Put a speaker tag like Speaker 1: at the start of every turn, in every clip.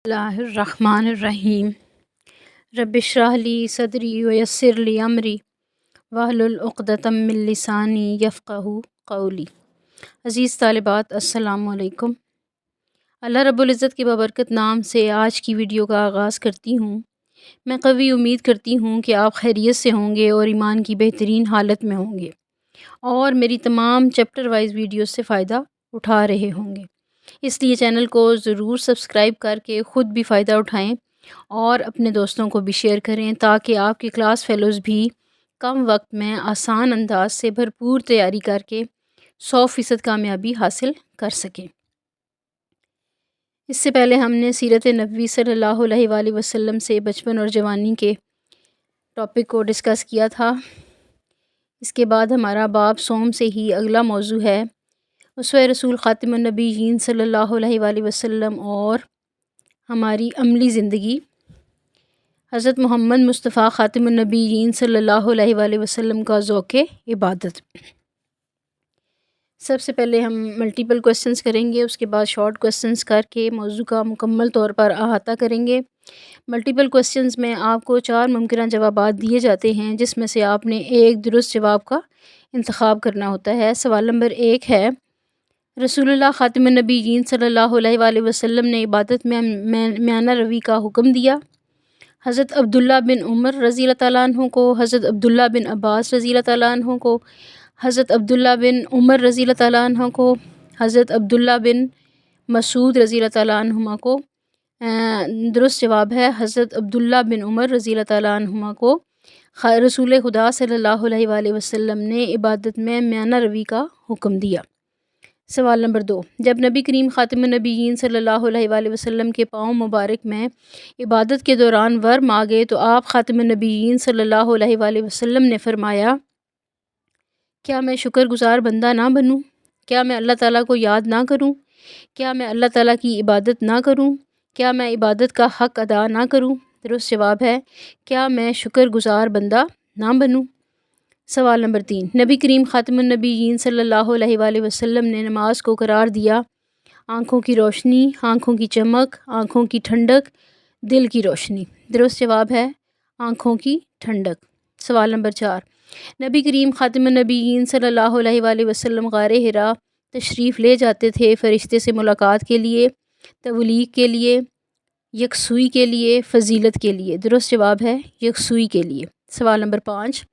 Speaker 1: اللہ الرحمن الرحیم رب اشرح لی صدری ویسر لی امری واحلل عقدۃ من لسانی یفقہوا قولی۔ عزیز طالبات، السلام علیکم۔ اللہ رب العزت کے بابرکت نام سے آج کی ویڈیو کا آغاز کرتی ہوں۔ میں قوی امید کرتی ہوں کہ آپ خیریت سے ہوں گے اور ایمان کی بہترین حالت میں ہوں گے اور میری تمام چیپٹر وائز ویڈیوز سے فائدہ اٹھا رہے ہوں گے۔ اس لیے چینل کو ضرور سبسکرائب کر کے خود بھی فائدہ اٹھائیں اور اپنے دوستوں کو بھی شیئر کریں تاکہ آپ کے کلاس فیلوز بھی کم وقت میں آسان انداز سے بھرپور تیاری کر کے 100% کامیابی حاصل کر سکیں۔ اس سے پہلے ہم نے سیرت نبوی صلی اللہ علیہ وآلہ وسلم سے بچپن اور جوانی کے ٹاپک کو ڈسکس کیا تھا۔ اس کے بعد ہمارا باب صوم سے ہی اگلا موضوع ہے اسوہ رسول خاتم النبیین صلی اللہ علیہ وآلہ وسلم اور ہماری عملی زندگی۔ حضرت محمد مصطفیٰ خاتم النبیین صلی اللہ علیہ وآلہ وسلم کا ذوق عبادت۔ سب سے پہلے ہم ملٹیپل کویسچنز کریں گے، اس کے بعد شارٹ کویسچنز کر کے موضوع کا مکمل طور پر احاطہ کریں گے۔ ملٹیپل کویسچنز میں آپ کو 4 ممکنہ جوابات دیے جاتے ہیں جس میں سے آپ نے ایک درست جواب کا انتخاب کرنا ہوتا ہے۔ سوال نمبر 1 ہے، رسول اللہ خاتم النبیین صلی اللہ علیہ وآلہ وسلم نے عبادت میں میانہ روی کا حکم دیا؟ حضرت عبداللہ بن عمر رضی اللہ تعالیٰ عنہ کو، حضرت عبداللہ بن عباس رضی اللہ تعالیٰ عنہ کو، حضرت عبداللہ بن عمر رضی اللہ تعالیٰ عنہ کو، حضرت عبداللہ بن مسعود رضی اللہ تعالیٰ عنہما کو؟ درست جواب ہے حضرت عبداللہ بن عمر رضی اللہ تعالیٰ عنہما کو رسول خدا صلی اللہ علیہ وآلہ وسلم نے عبادت میں میانہ روی کا حکم دیا۔ سوال نمبر 2، جب نبی کریم خاتم النبیین صلی اللہ علیہ وآلہ وسلم کے پاؤں مبارک میں عبادت کے دوران ورم آ گئے تو آپ خاتم النبیین صلی اللہ علیہ وآلہ وسلم نے فرمایا، کیا میں شکر گزار بندہ نہ بنوں؟ کیا میں اللہ تعالیٰ کو یاد نہ کروں؟ کیا میں اللہ تعالیٰ کی عبادت نہ کروں؟ کیا میں عبادت کا حق ادا نہ کروں؟ درست جواب ہے، کیا میں شکر گزار بندہ نہ بنوں؟ سوال نمبر 3، نبی کریم خاتم النبیین صلی اللہ علیہ وآلہ وسلم نے نماز کو قرار دیا آنکھوں کی روشنی، آنکھوں کی چمک، آنکھوں کی ٹھنڈک، دل کی روشنی؟ درست جواب ہے آنکھوں کی ٹھنڈک۔ سوال نمبر 4، نبی کریم خاتم النبیین صلی اللہ علیہ وآلہ وسلم غار حرا تشریف لے جاتے تھے فرشتے سے ملاقات کے لیے، تبلیغ کے لیے، یکسوئی کے لیے، فضیلت کے لیے؟ درست جواب ہے یکسوئی کے لیے۔ سوال نمبر 5،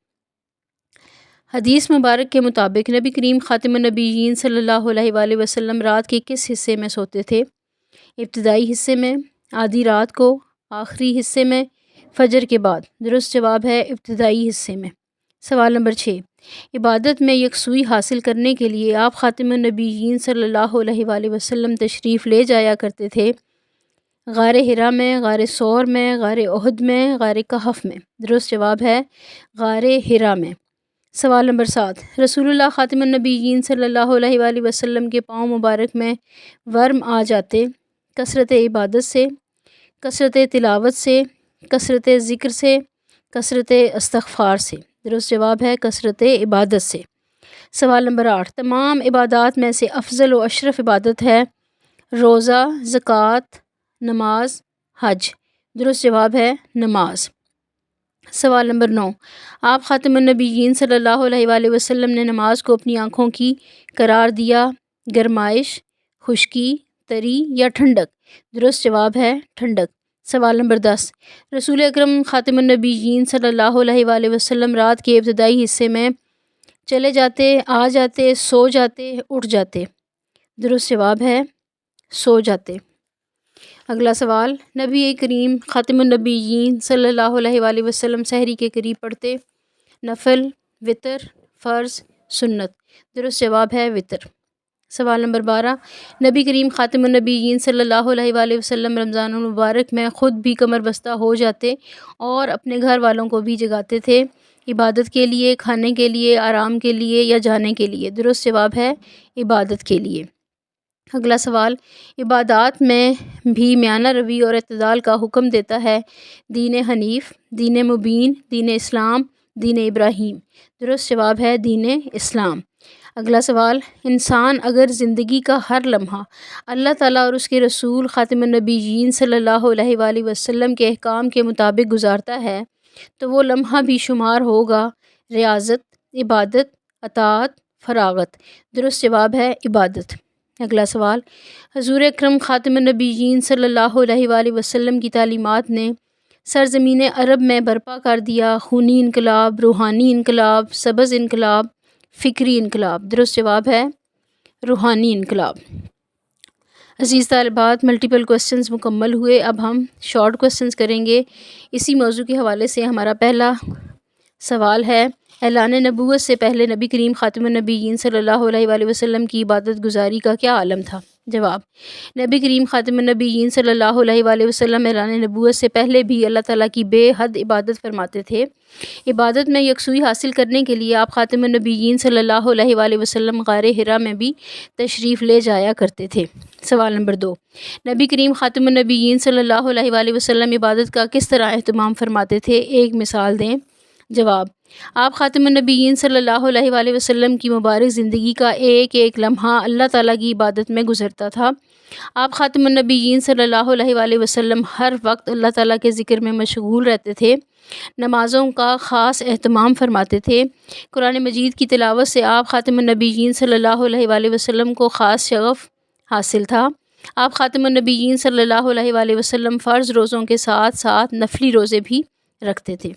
Speaker 1: حدیث مبارک کے مطابق نبی کریم خاتم النبیین صلی اللہ علیہ وآلہ وسلم رات کے کس حصے میں سوتے تھے؟ ابتدائی حصے میں، آدھی رات کو، آخری حصے میں، فجر کے بعد؟ درست جواب ہے ابتدائی حصے میں۔ سوال نمبر 6، عبادت میں یکسوئی حاصل کرنے کے لیے آپ خاتم النبیین صلی اللہ علیہ وآلہ وسلم تشریف لے جایا کرتے تھے غار حرا میں، غار ثور میں، غار احد میں، غار کہف میں؟ درست جواب ہے غار حرا میں۔ سوال نمبر 7، رسول اللہ خاتم النبیین صلی اللہ علیہ وآلہ وسلم کے پاؤں مبارک میں ورم آ جاتے کثرت عبادت سے، کثرت تلاوت سے، کثرت ذکر سے، کثرت استغفار سے؟ درست جواب ہے کثرت عبادت سے۔ سوال نمبر 8، تمام عبادات میں سے افضل و اشرف عبادت ہے روزہ، زکوٰۃ، نماز، حج؟ درست جواب ہے نماز۔ سوال نمبر 9، آپ خاتم النبیین صلی اللہ علیہ وآلہ وسلم نے نماز کو اپنی آنکھوں کی قرار دیا گرمائش، خشکی، تری یا ٹھنڈک؟ درست جواب ہے ٹھنڈک۔ سوال نمبر 10، رسول اکرم خاتم النبیین صلی اللہ علیہ وآلہ وسلم رات کے ابتدائی حصے میں چلے جاتے، آ جاتے، سو جاتے، اٹھ جاتے؟ درست جواب ہے سو جاتے۔ اگلا سوال، نبی کریم خاتم النبیین صلی اللہ علیہ وآلہ وسلم سحری کے قریب پڑھتے نفل، وتر، فرض، سنت؟ درست جواب ہے وتر۔ سوال نمبر 12، نبی کریم خاتم النبیین صلی اللہ علیہ وآلہ وسلم رمضان المبارک میں خود بھی کمر بستہ ہو جاتے اور اپنے گھر والوں کو بھی جگاتے تھے عبادت کے لیے، کھانے کے لیے، آرام کے لیے یا جانے کے لیے؟ درست جواب ہے عبادت کے لیے۔ اگلا سوال، عبادات میں بھی میانہ روی اور اعتدال کا حکم دیتا ہے دین حنیف، دین مبین، دین اسلام، دین ابراہیم؟ درست جواب ہے دین اسلام۔ اگلا سوال، انسان اگر زندگی کا ہر لمحہ اللہ تعالیٰ اور اس کے رسول خاتم النبیین صلی اللہ علیہ وآلہ وسلم کے احکام کے مطابق گزارتا ہے تو وہ لمحہ بھی شمار ہوگا ریاضت، عبادت، اطاعت، فراغت؟ درست جواب ہے عبادت۔ اگلا سوال، حضور اکرم خاتم النبیین صلی اللہ علیہ وآلہ وسلم کی تعلیمات نے سرزمین عرب میں برپا کر دیا خونی انقلاب، روحانی انقلاب، سبز انقلاب، فکری انقلاب؟ درست جواب ہے روحانی انقلاب۔ عزیز طالبات، ملٹیپل کوسچنز مکمل ہوئے، اب ہم شارٹ کوسچنز کریں گے۔ اسی موضوع کے حوالے سے ہمارا پہلا سوال ہے، اعلان نبوت سے پہلے نبی کریم خاتم النبیین صلی اللہ علیہ وآلہ وسلم کی عبادت گزاری کا کیا عالم تھا؟ جواب، نبی کریم خاتم النبیین صلی اللہ علیہ وآلہ وسلم اعلان نبوت سے پہلے بھی اللہ تعالیٰ کی بے حد عبادت فرماتے تھے۔ عبادت میں یکسوئی حاصل کرنے کے لیے آپ خاتم النبیین صلی اللہ علیہ وآلہ وسلم غار حرا میں بھی تشریف لے جایا کرتے تھے۔ سوال نمبر 2، نبی کریم خاتم النبیین صلی اللہ علیہ وآلہ وسلم عبادت کا کس طرح اہتمام فرماتے تھے؟ ایک مثال دیں۔ جواب، آپ خاتم النبیین صلی اللہ علیہ وآلہ وسلم کی مبارک زندگی کا ایک ایک لمحہ اللہ تعالیٰ کی عبادت میں گزرتا تھا۔ آپ خاتم النبیین صلی اللہ علیہ وآلہ وسلم ہر وقت اللہ تعالیٰ کے ذکر میں مشغول رہتے تھے، نمازوں کا خاص اہتمام فرماتے تھے۔ قرآن مجید کی تلاوت سے آپ خاتم النبیین صلی اللہ علیہ وآلہ وسلم کو خاص شغف حاصل تھا۔ آپ خاتم النبیین صلی اللہ علیہ وآلہ وسلم فرض روزوں کے ساتھ ساتھ نفلی روزے بھی رکھتے تھے۔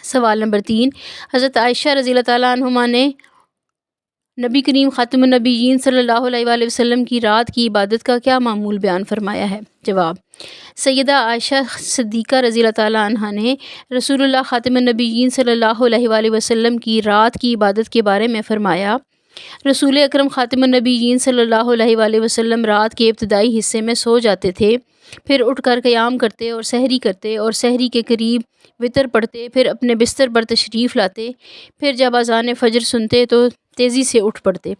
Speaker 1: سوال نمبر 3، حضرت عائشہ رضی اللہ تعالیٰ عنہما نے نبی کریم خاتم النبیین صلی اللہ علیہ وآلہ وسلم کی رات کی عبادت کا کیا معمول بیان فرمایا ہے؟ جواب، سیدہ عائشہ صدیقہ رضی اللہ تعالیٰ عنہا نے رسول اللہ خاتم النبیین صلی اللہ علیہ وآلہ وسلم کی رات کی عبادت کے بارے میں فرمایا، رسول اکرم خاتم النبیین صلی اللہ علیہ وآلہ وسلم رات کے ابتدائی حصے میں سو جاتے تھے، پھر اٹھ کر قیام کرتے اور سحری کرتے اور سحری کے قریب وتر پڑھتے، پھر اپنے بستر پر تشریف لاتے، پھر جب اذان فجر سنتے تو تیزی سے اٹھ پڑتے۔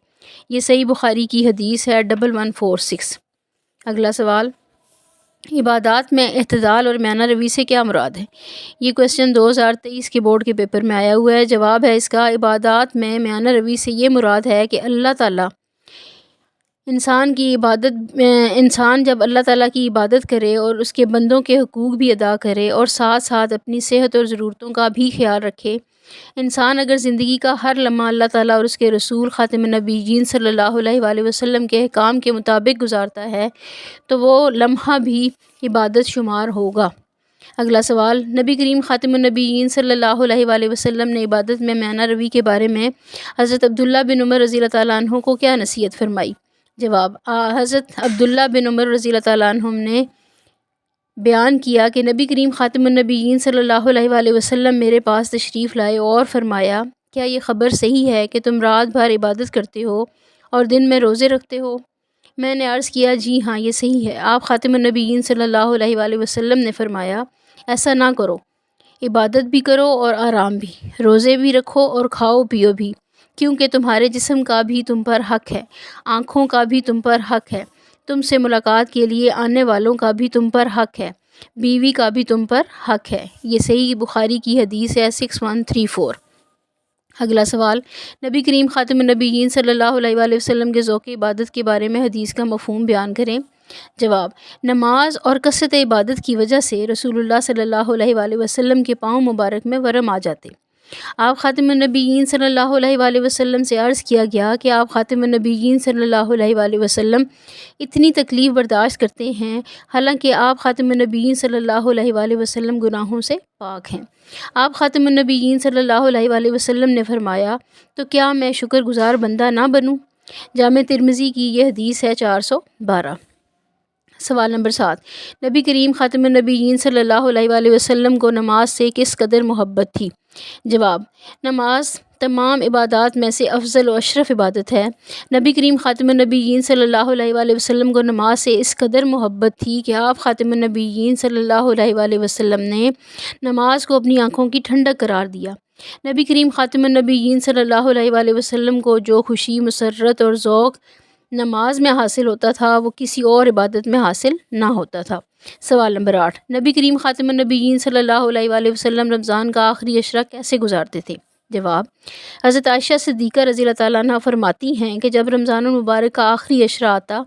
Speaker 1: یہ صحیح بخاری کی حدیث ہے 1146۔ اگلا سوال، عبادات میں اعتدال اور میانہ روی سے کیا مراد ہے؟ یہ کویسچن 2023 کے بورڈ کے پیپر میں آیا ہوا ہے۔ جواب ہے اس کا، عبادات میں میانہ روی سے یہ مراد ہے کہ اللہ تعالیٰ انسان جب اللہ تعالیٰ کی عبادت کرے اور اس کے بندوں کے حقوق بھی ادا کرے اور ساتھ ساتھ اپنی صحت اور ضرورتوں کا بھی خیال رکھے۔ انسان اگر زندگی کا ہر لمحہ اللہ تعالیٰ اور اس کے رسول خاتم النبیین صلی اللہ علیہ وآلہ وسلم کے احکام کے مطابق گزارتا ہے تو وہ لمحہ بھی عبادت شمار ہوگا۔ اگلا سوال، نبی کریم خاتم النبیین صلی اللہ علیہ وآلہ وسلم نے عبادت میں میانہ روی کے بارے میں حضرت عبداللہ بن عمر رضی اللہ تعالیٰ عنہ کو کیا نصیحت فرمائی؟ جواب، حضرت عبداللہ بن عمر رضی اللہ تعالیٰ عنہ نے بیان کیا کہ نبی کریم خاتم النبیین صلی اللہ علیہ وآلہ وسلم میرے پاس تشریف لائے اور فرمایا، کیا یہ خبر صحیح ہے کہ تم رات بھر عبادت کرتے ہو اور دن میں روزے رکھتے ہو؟ میں نے عرض کیا، جی ہاں یہ صحیح ہے۔ آپ خاتم النبیین صلی اللہ علیہ وآلہ وسلم نے فرمایا، ایسا نہ کرو، عبادت بھی کرو اور آرام بھی، روزے بھی رکھو اور کھاؤ پیو بھی، کیونکہ تمہارے جسم کا بھی تم پر حق ہے، آنکھوں کا بھی تم پر حق ہے، تم سے ملاقات کے لیے آنے والوں کا بھی تم پر حق ہے، بیوی کا بھی تم پر حق ہے۔ یہ صحیح بخاری کی حدیث ہے 6134۔ اگلا سوال، نبی کریم خاتم النبیین صلی اللہ علیہ وآلہ وسلم کے ذوق عبادت کے بارے میں حدیث کا مفہوم بیان کریں۔ جواب، نماز اور کثرت عبادت کی وجہ سے رسول اللہ صلی اللہ علیہ وآلہ وسلم کے پاؤں مبارک میں ورم آ جاتے۔ آپ خاتم النبیین صلی اللہ علیہ وآلہ وسلم سے عرض کیا گیا کہ آپ خاتم النبیین صلی اللہ علیہ وآلہ وسلم اتنی تکلیف برداشت کرتے ہیں حالانکہ آپ خاتم النبیین صلی اللہ علیہ وآلہ وسلم گناہوں سے پاک ہیں۔ آپ خاتم النبیین صلی اللہ علیہ وآلہ وسلم نے فرمایا، تو کیا میں شکر گزار بندہ نہ بنوں؟ جامع ترمذی کی یہ حدیث ہے 412۔ سوال نمبر 7، نبی کریم خاتم النبیین صلی اللہ علیہ وآلہ وسلم کو نماز سے کس قدر محبت تھی؟ جواب، نماز تمام عبادات میں سے افضل و اشرف عبادت ہے۔ نبی کریم خاتم النبیین صلی اللہ علیہ وآلہ وسلم کو نماز سے اس قدر محبت تھی کہ آپ خاتم النبیین صلی اللہ علیہ وآلہ وسلم نے نماز کو اپنی آنکھوں کی ٹھنڈک قرار دیا۔ نبی کریم خاتم النبیین صلی اللہ علیہ وآلہ وسلم کو جو خوشی، مسرت اور ذوق نماز میں حاصل ہوتا تھا وہ کسی اور عبادت میں حاصل نہ ہوتا تھا۔ سوال نمبر 8، نبی کریم خاتم النبیین صلی اللہ علیہ وآلہ وسلم رمضان کا آخری عشرہ کیسے گزارتے تھے؟ جواب: حضرت عائشہ صدیقہ رضی اللہ تعالیٰ عنہ فرماتی ہیں کہ جب رمضان المبارک کا آخری عشرہ آتا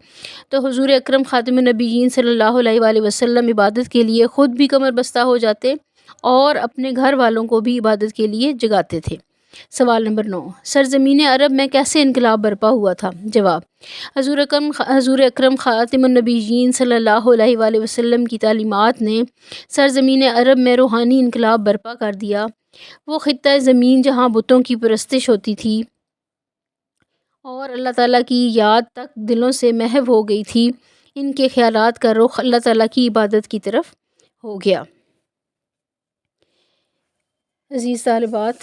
Speaker 1: تو حضور اکرم خاتم النبیین صلی اللہ علیہ وآلہ وسلم عبادت کے لیے خود بھی کمر بستہ ہو جاتے اور اپنے گھر والوں کو بھی عبادت کے لیے جگاتے تھے۔ سوال نمبر 9، سرزمین عرب میں کیسے انقلاب برپا ہوا تھا؟ جواب: حضور اکرم خاتم النبیین صلی اللہ علیہ وآلہ وسلم کی تعلیمات نے سرزمین عرب میں روحانی انقلاب برپا کر دیا۔ وہ خطہ زمین جہاں بتوں کی پرستش ہوتی تھی اور اللہ تعالیٰ کی یاد تک دلوں سے محو ہو گئی تھی، ان کے خیالات کا رخ اللہ تعالیٰ کی عبادت کی طرف ہو گیا۔ عزیز طالبات،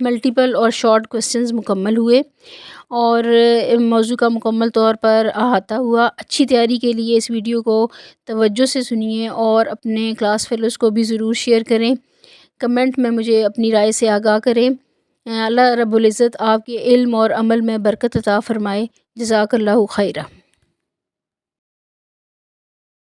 Speaker 1: ملٹیپل اور شارٹ کوسچنز مکمل ہوئے اور موضوع کا مکمل طور پر احاطہ ہوا۔ اچھی تیاری کے لیے اس ویڈیو کو توجہ سے سنیے اور اپنے کلاس فیلوز کو بھی ضرور شیئر کریں۔ کمنٹ میں مجھے اپنی رائے سے آگاہ کریں۔ اللہ رب العزت آپ کے علم اور عمل میں برکت عطا فرمائے۔ جزاک اللہ خیرہ۔